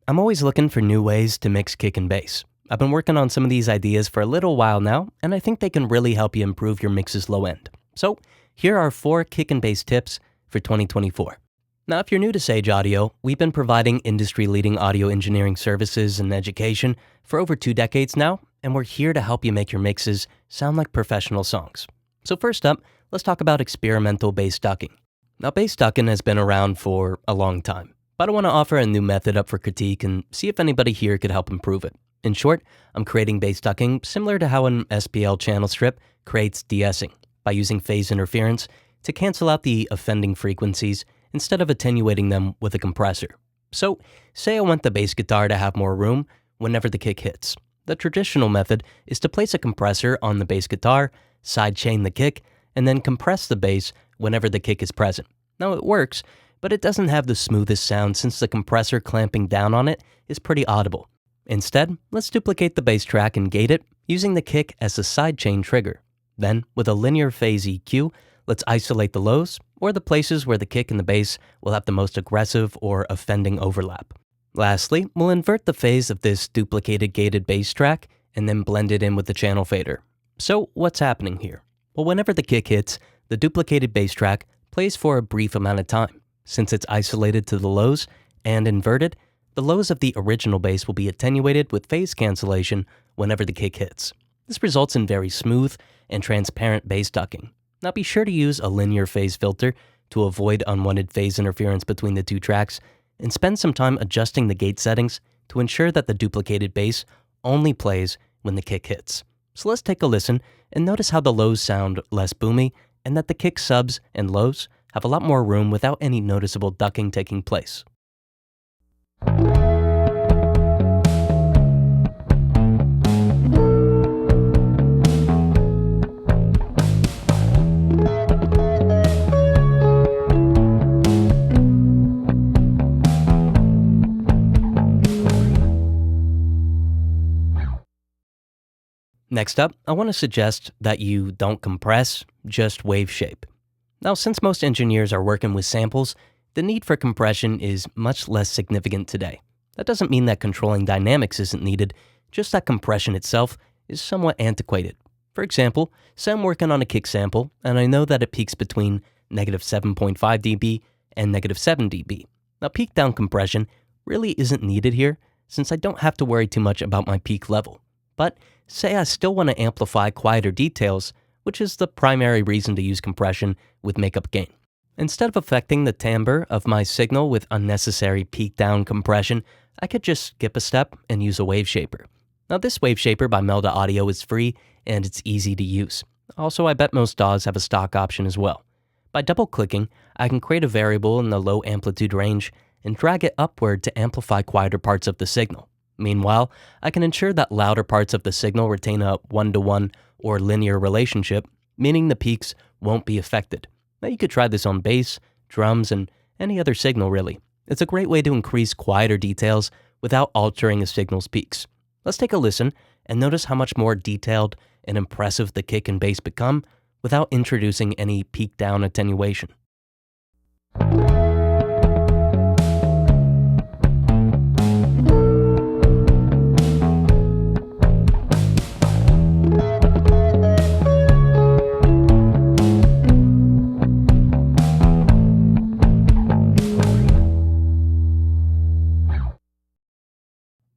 I'm always looking for new ways to mix kick and bass. I've been working on some of these ideas for a little while now, and I think they can really help you improve your mix's low end. So, here are 4 kick and bass tips for 2024. Now, if you're new to Sage Audio, we've been providing industry-leading audio engineering services and education for over 2 decades now, and we're here to help you make your mixes sound like professional songs. So first up, let's talk about experimental bass ducking. Now, bass ducking has been around for a long time, but I want to offer a new method up for critique and see if anybody here could help improve it. In short, I'm creating bass ducking similar to how an SPL channel strip creates de-essing by using phase interference to cancel out the offending frequencies instead of attenuating them with a compressor. So, say I want the bass guitar to have more room whenever the kick hits. The traditional method is to place a compressor on the bass guitar, sidechain the kick, and then compress the bass whenever the kick is present. Now it works, but it doesn't have the smoothest sound since the compressor clamping down on it is pretty audible. Instead, let's duplicate the bass track and gate it using the kick as the sidechain trigger. Then, with a linear phase EQ, let's isolate the lows, or the places where the kick and the bass will have the most aggressive or offending overlap. Lastly, we'll invert the phase of this duplicated gated bass track and then blend it in with the channel fader. So, what's happening here? Well, whenever the kick hits, the duplicated bass track plays for a brief amount of time. Since it's isolated to the lows and inverted, the lows of the original bass will be attenuated with phase cancellation whenever the kick hits. This results in very smooth and transparent bass ducking. Now be sure to use a linear phase filter to avoid unwanted phase interference between the two tracks, and spend some time adjusting the gate settings to ensure that the duplicated bass only plays when the kick hits. So let's take a listen and notice how the lows sound less boomy and that the kick subs and lows have a lot more room without any noticeable ducking taking place. Next up, I want to suggest that you don't compress, just wave shape. Now, since most engineers are working with samples, the need for compression is much less significant today. That doesn't mean that controlling dynamics isn't needed, just that compression itself is somewhat antiquated. For example, say I'm working on a kick sample, and I know that it peaks between -7.5 dB and -7 dB. Now, peak down compression really isn't needed here, since I don't have to worry too much about my peak level. But say I still want to amplify quieter details, which is the primary reason to use compression with makeup gain. Instead of affecting the timbre of my signal with unnecessary peak down compression, I could just skip a step and use a wave shaper. Now this wave shaper by Melda Audio is free and it's easy to use. Also, I bet most DAWs have a stock option as well. By double-clicking, I can create a variable in the low amplitude range and drag it upward to amplify quieter parts of the signal. Meanwhile, I can ensure that louder parts of the signal retain a 1-to-1 or linear relationship, meaning the peaks won't be affected. Now you could try this on bass, drums, and any other signal really. It's a great way to increase quieter details without altering a signal's peaks. Let's take a listen and notice how much more detailed and impressive the kick and bass become without introducing any peak down attenuation.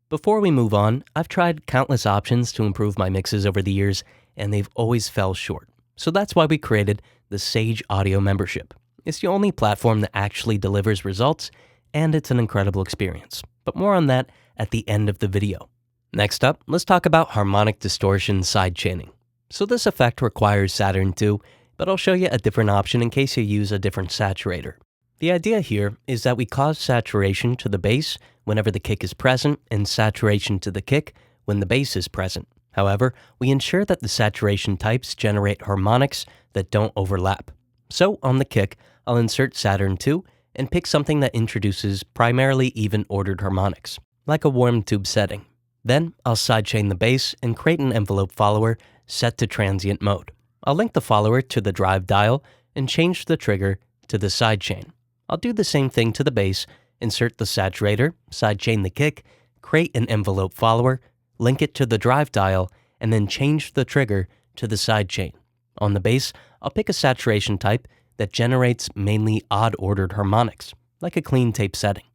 Before we move on, I've tried countless options to improve my mixes over the years, and they've always fell short. So that's why we created the Sage Audio membership. It's the only platform that actually delivers results, and it's an incredible experience. But more on that at the end of the video. Next up, let's talk about harmonic distortion sidechaining. So this effect requires Saturn II, but I'll show you a different option in case you use a different saturator. The idea here is that we cause saturation to the bass whenever the kick is present and saturation to the kick when the bass is present. However, we ensure that the saturation types generate harmonics that don't overlap. So on the kick, I'll insert Saturn II and pick something that introduces primarily even-ordered harmonics, like a warm tube setting. Then I'll sidechain the bass and create an envelope follower set to transient mode. I'll link the follower to the drive dial and change the trigger to the sidechain. I'll do the same thing to the bass insert the saturator, sidechain the kick, create an envelope follower, link it to the drive dial, and then change the trigger to the sidechain. On the bass, I'll pick a saturation type that generates mainly odd-ordered harmonics, like a clean tape setting.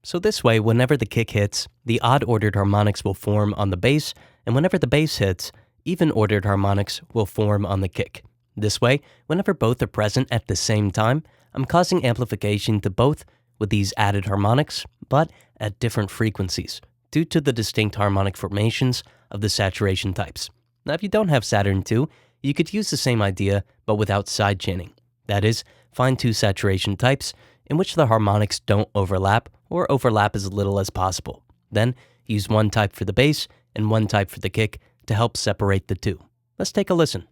So this way, whenever the kick hits, the odd-ordered harmonics will form on the bass, and whenever the bass hits, even-ordered harmonics will form on the kick. This way, whenever both are present at the same time, I'm causing amplification to both with these added harmonics, but at different frequencies, due to the distinct harmonic formations of the saturation types. Now, if you don't have Saturn II, you could use the same idea, but without sidechaining. That is, find two saturation types in which the harmonics don't overlap or overlap as little as possible. Then, use one type for the bass and one type for the kick to help separate the two. Let's take a listen.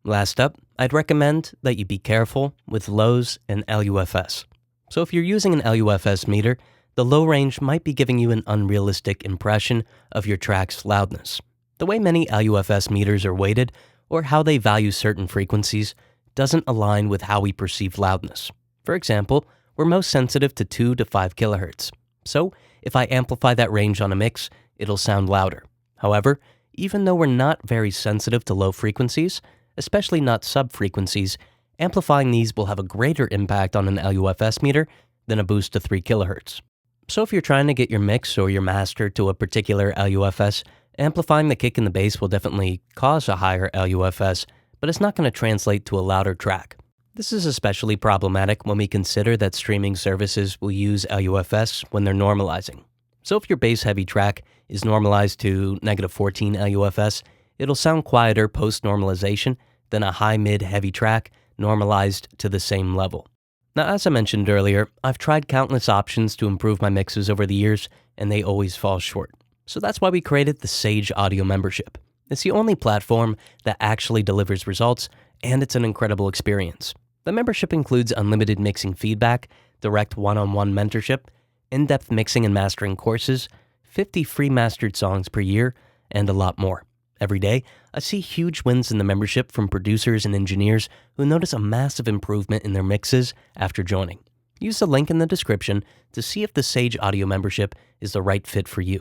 Last up, I'd recommend that you be careful with lows and LUFS. So if you're using an LUFS meter, the low range might be giving you an unrealistic impression of your track's loudness. The way many LUFS meters are weighted, or how they value certain frequencies, doesn't align with how we perceive loudness. For example, we're most sensitive to 2 to 5 kHz. So if I amplify that range on a mix, it'll sound louder. However, even though we're not very sensitive to low frequencies, especially not sub-frequencies, amplifying these will have a greater impact on an LUFS meter than a boost to 3 kHz. So if you're trying to get your mix or your master to a particular LUFS, amplifying the kick and the bass will definitely cause a higher LUFS, but it's not going to translate to a louder track. This is especially problematic when we consider that streaming services will use LUFS when they're normalizing. So if your bass-heavy track is normalized to -14 LUFS, it'll sound quieter post-normalization than a high-mid-heavy track normalized to the same level. Now, as I mentioned earlier, I've tried countless options to improve my mixes over the years, and they always fall short. So that's why we created the Sage Audio membership. It's the only platform that actually delivers results, and it's an incredible experience. The membership includes unlimited mixing feedback, direct one-on-one mentorship, in-depth mixing and mastering courses, 50 free mastered songs per year, and a lot more. Every day, I see huge wins in the membership from producers and engineers who notice a massive improvement in their mixes after joining. Use the link in the description to see if the Sage Audio membership is the right fit for you.